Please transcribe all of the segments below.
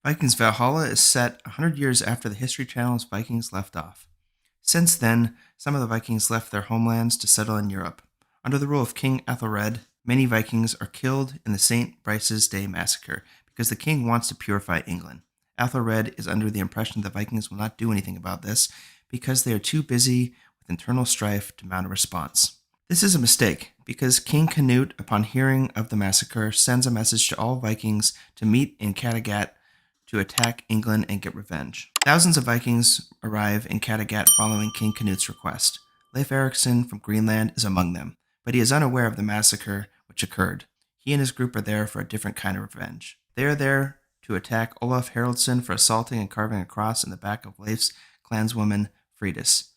Vikings Valhalla is set 100 years after the History Channel's Vikings left off. Since then, some of the Vikings left their homelands to settle in Europe. Under the rule of King Ethelred, many Vikings are killed in the St. Brice's Day massacre because the king wants to purify England. Ethelred is under the impression that the Vikings will not do anything about this because they are too busy with internal strife to mount a response. This is a mistake because King Canute, upon hearing of the massacre, sends a message to all Vikings to meet in Kattegat to attack England and get revenge. Thousands of Vikings arrive in Kattegat following King Canute's request. Leif Erikson from Greenland is among them, but he is unaware of the massacre which occurred. He and his group are there for a different kind of revenge. They are there to attack Olaf Haraldsson for assaulting and carving a cross in the back of Leif's clanswoman Fridis.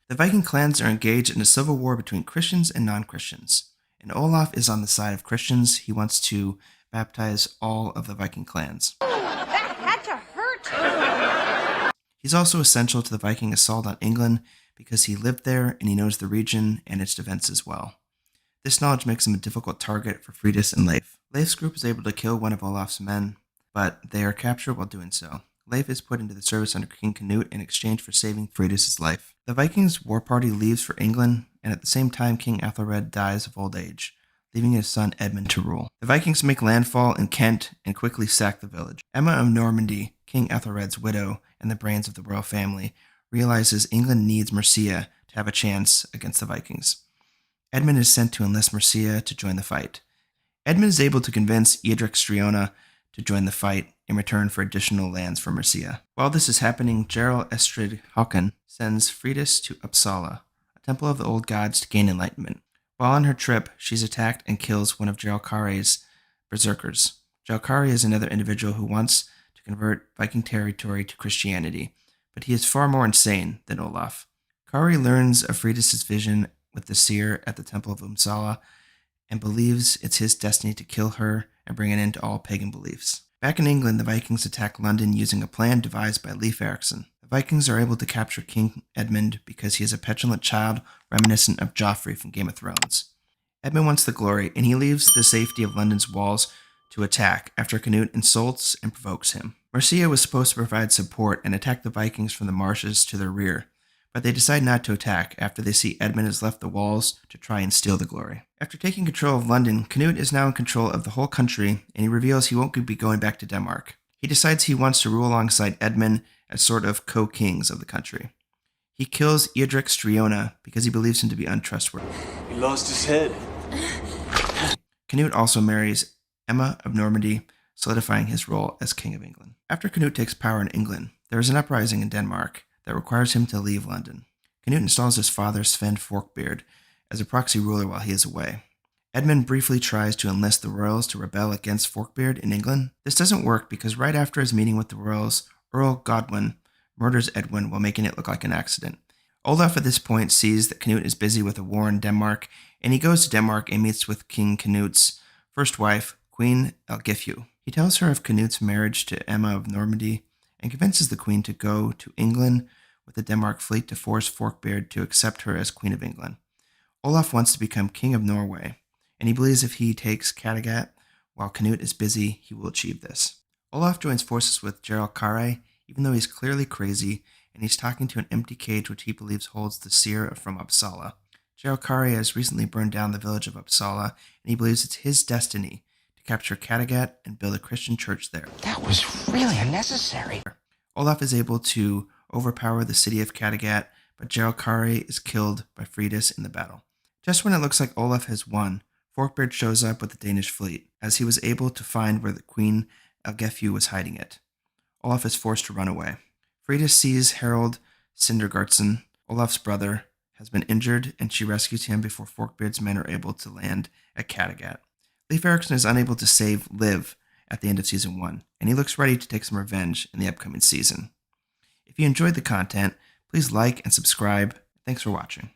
The Viking clans are engaged in a civil war between Christians and non-Christians, and Olaf is on the side of Christians. He wants to baptize all of the Viking clans. That had to hurt! He's also essential to the Viking assault on England because he lived there and he knows the region and its defenses well. This knowledge makes him a difficult target for Fridis and Leif. Leif's group is able to kill one of Olaf's men, but they are captured while doing so. Leif is put into the service under King Canute in exchange for saving Fridis' life. The Vikings' war party leaves for England, and at the same time King Ethelred dies of old age, leaving his son Edmund to rule. The Vikings make landfall in Kent and quickly sack the village. Emma of Normandy, King Ethelred's widow and the brains of the royal family, realizes England needs Mercia to have a chance against the Vikings. Edmund is sent to enlist Mercia to join the fight. Edmund is able to convince Eadric Striona to join the fight in return for additional lands for Mercia. While this is happening, Jarl Estrid Håkon sends Fridis to Uppsala, a temple of the old gods, to gain enlightenment. While on her trip, she's attacked and kills one of Jarl-Kari's berserkers. Jarl-Kari is another individual who wants to convert Viking territory to Christianity, but he is far more insane than Olaf. Kari learns of Fridis' vision with the seer at the temple of Uppsala and believes it's his destiny to kill her and bring an end to all pagan beliefs. Back in England, the Vikings attack London using a plan devised by Leif Erikson. The Vikings are able to capture King Edmund because he is a petulant child reminiscent of Joffrey from Game of Thrones. Edmund wants the glory, and he leaves the safety of London's walls to attack after Canute insults and provokes him. Mercia was supposed to provide support and attack the Vikings from the marshes to their rear, but they decide not to attack after they see Edmund has left the walls to try and steal the glory. After taking control of London, Canute is now in control of the whole country, and he reveals he won't be going back to Denmark. He decides he wants to rule alongside Edmund as sort of co-kings of the country. He kills Eadric Striona because he believes him to be untrustworthy. He lost his head. Canute also marries Emma of Normandy, solidifying his role as King of England. After Canute takes power in England, there is an uprising in Denmark that requires him to leave London. Canute installs his father, Sven Forkbeard, as a proxy ruler while he is away. Edmund briefly tries to enlist the royals to rebel against Forkbeard in England. This doesn't work because right after his meeting with the royals, Earl Godwin murders Edwin while making it look like an accident. Olaf at this point sees that Canute is busy with a war in Denmark, and he goes to Denmark and meets with King Canute's first wife, Queen Elgifu. He tells her of Canute's marriage to Emma of Normandy and convinces the queen to go to England with the Denmark fleet to force Forkbeard to accept her as Queen of England. Olaf wants to become King of Norway, and he believes if he takes Kattegat while Canute is busy, he will achieve this. Olaf joins forces with Jarl-Kari, even though he's clearly crazy, and he's talking to an empty cage which he believes holds the seer from Uppsala. Jarl-Kari has recently burned down the village of Uppsala, and he believes it's his destiny to capture Kattegat and build a Christian church there. That was really unnecessary. Olaf is able to overpower the city of Kattegat, but Jarl-Kari is killed by Fridis in the battle. Just when it looks like Olaf has won, Forkbeard shows up with the Danish fleet, as he was able to find where the Queen Elgifu was hiding it. Olaf is forced to run away. Fridis sees Harold Sindergartsson, Olaf's brother, has been injured, and she rescues him before Forkbeard's men are able to land at Kattegat. Leif Erikson is unable to save Liv at the end of Season 1, and he looks ready to take some revenge in the upcoming season. If you enjoyed the content, please like and subscribe. Thanks for watching.